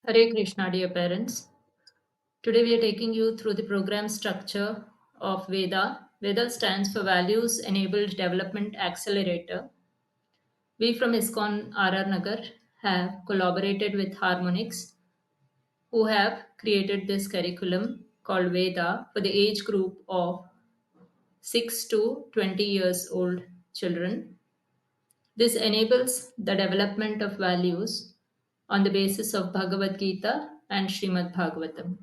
Hare Krishna, dear parents. Today we are taking you through the program structure of Veda. Veda stands for Values Enabled Development Accelerator. We from ISKCON RR Nagar have collaborated with Harmonix, who have created this curriculum called Veda for the age group of 6 to 20 years old children. This enables the development of values on the basis of Bhagavad Gita and Srimad Bhagavatam.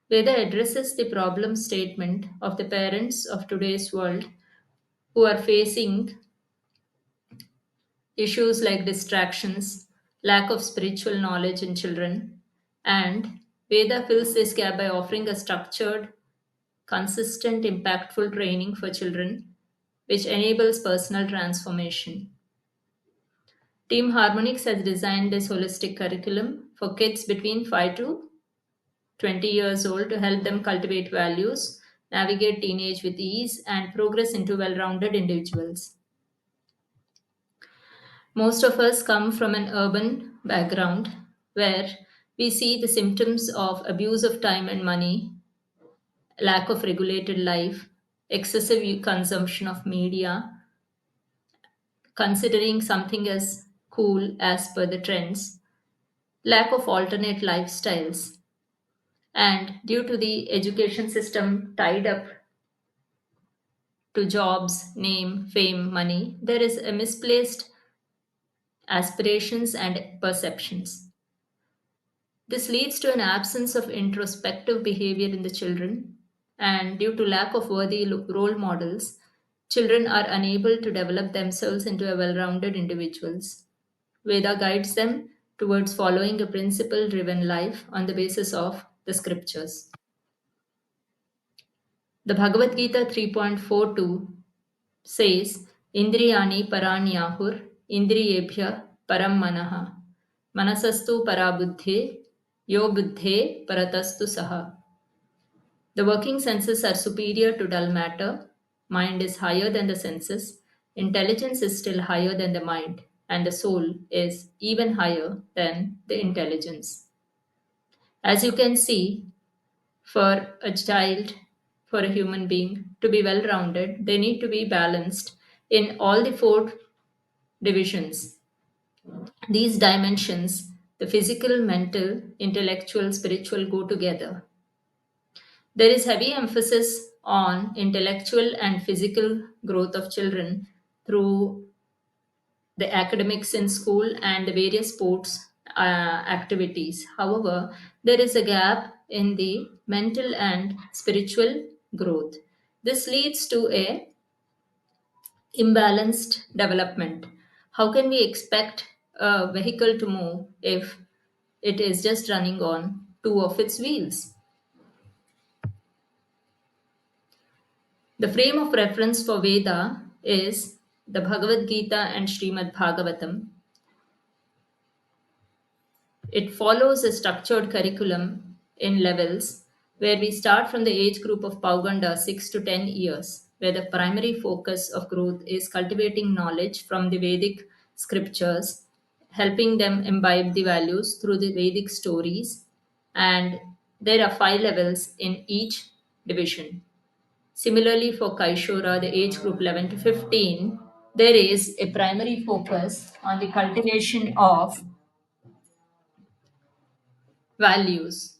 Veda addresses the problem statement of the parents of today's world who are facing issues like distractions, lack of spiritual knowledge in children, and Veda fills this gap by offering a structured, consistent, impactful training for children which enables personal transformation. Team Harmonix has designed this holistic curriculum for kids between 5 to 20 years old to help them cultivate values, navigate teenage with ease, and progress into well rounded individuals. Most of us come from an urban background where we see the symptoms of abuse of time and money, lack of regulated life, excessive consumption of media, considering something as cool as per the trends, lack of alternate lifestyles, and due to the education system tied up to jobs, name, fame, money, there is a misplaced aspirations and perceptions. This leads to an absence of introspective behavior in the children, and due to lack of worthy role models, children are unable to develop themselves into a well rounded individuals. Veda guides them towards following a principle driven life on the basis of the scriptures. The Bhagavad Gita 3.42 says, Indriyani paranyahur, Indriyebhya param manaha, manasastu parabuddhe, yo buddhe paratastu saha. The working senses are superior to dull matter, mind is higher than the senses, intelligence is still higher than the mind, and the soul is even higher than the intelligence. As you can see, for a child, for a human being to be well rounded, they need to be balanced in all the four divisions. These dimensions, the physical, mental, intellectual, spiritual, go together. There is heavy emphasis on intellectual and physical growth of children through the academics in school and the various sports activities. However, there is a gap in the mental and spiritual growth. This leads to a imbalanced development. How can we expect a vehicle to move if it is just running on two of its wheels? The frame of reference for Veda is the Bhagavad Gita and Srimad Bhagavatam. It follows a structured curriculum in levels where we start from the age group of Pauganda 6 to 10 years, where the primary focus of growth is cultivating knowledge from the Vedic scriptures, helping them imbibe the values through the Vedic stories, and there are 5 levels in each division. Similarly, for Kaishora, the age group 11 to 15, there is a primary focus on the cultivation of values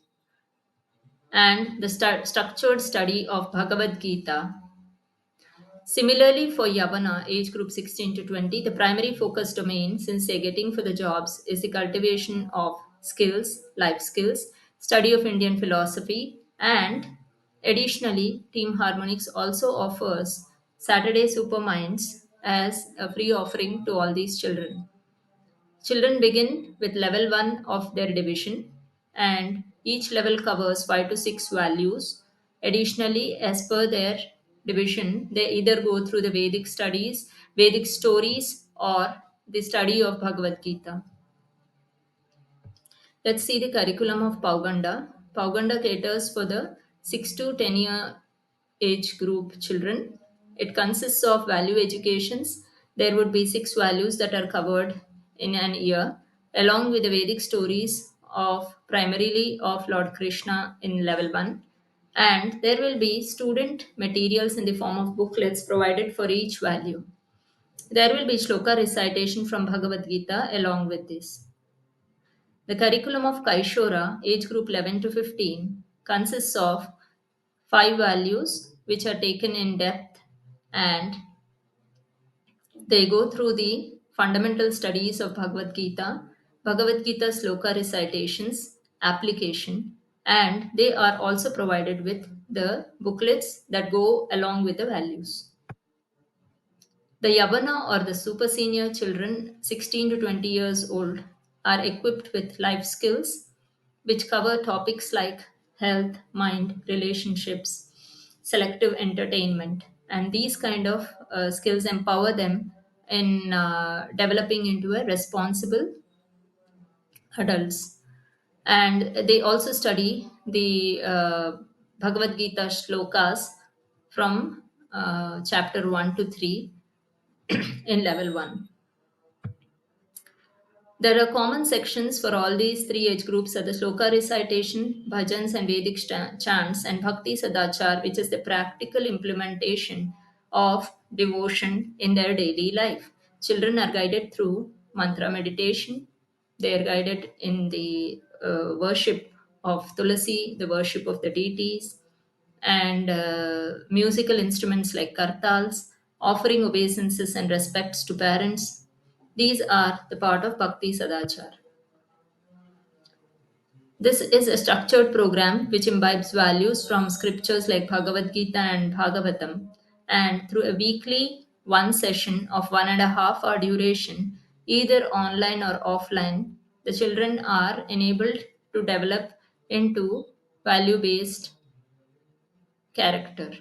and the structured study of Bhagavad Gita. Similarly, for Yavana, age group 16 to 20, the primary focus domain, since they're getting for the jobs, is the cultivation of skills, life skills, study of Indian philosophy, and additionally, Team Harmonix also offers Saturday Superminds as a free offering to all these children. Children begin with level 1 of their division, and each level covers 5 to 6 values. Additionally, as per their division, they either go through the Vedic studies, Vedic stories, or the study of Bhagavad Gita. Let's see the curriculum of Pauganda. Pauganda caters for the 6 to 10-year age group children. It consists of value educations. There would be 6 values that are covered in an year, along with the Vedic stories of primarily of Lord Krishna in level 1, and there will be student materials in the form of booklets provided for each value. There will be shloka recitation from Bhagavad Gita along with this. The curriculum of Kaishora, age group 11 to 15, consists of 5 values which are taken in depth, and they go through the fundamental studies of Bhagavad Gita sloka recitations, application, and they are also provided with the booklets that go along with the values. The Yavana or the super senior children 16 to 20 years old are equipped with life skills which cover topics like health, mind, relationships, selective entertainment, and these kind of skills empower them in developing into a responsible adults. And they also study the Bhagavad Gita shlokas from chapter 1 to 3 in level 1. There are common sections for all these three age groups are the sloka recitation, bhajans and Vedic chants, and bhakti sadachar, which is the practical implementation of devotion in their daily life. Children are guided through mantra meditation. They are guided in the worship of Tulasi, the worship of the deities, and musical instruments like kartals, offering obeisances and respects to parents. These are the part of Bhakti Sadachar. This is a structured program which imbibes values from scriptures like Bhagavad Gita and Bhagavatam, and through a weekly one session of 1.5 hour duration, either online or offline, the children are enabled to develop into value based character.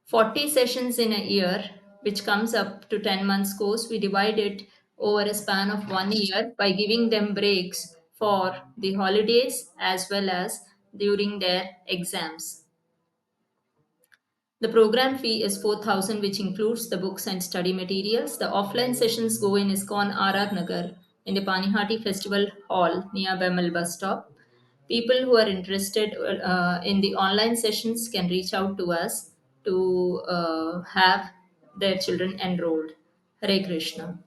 40 sessions in a year, which comes up to 10 months course, we divide it over a span of 1 year by giving them breaks for the holidays as well as during their exams. The program fee is 4,000, which includes the books and study materials. The offline sessions go in ISKCON RR Nagar in the Panihati Festival Hall near Bemal bus stop. People who are interested in the online sessions can reach out to us to have their children enrolled. Hare Krishna.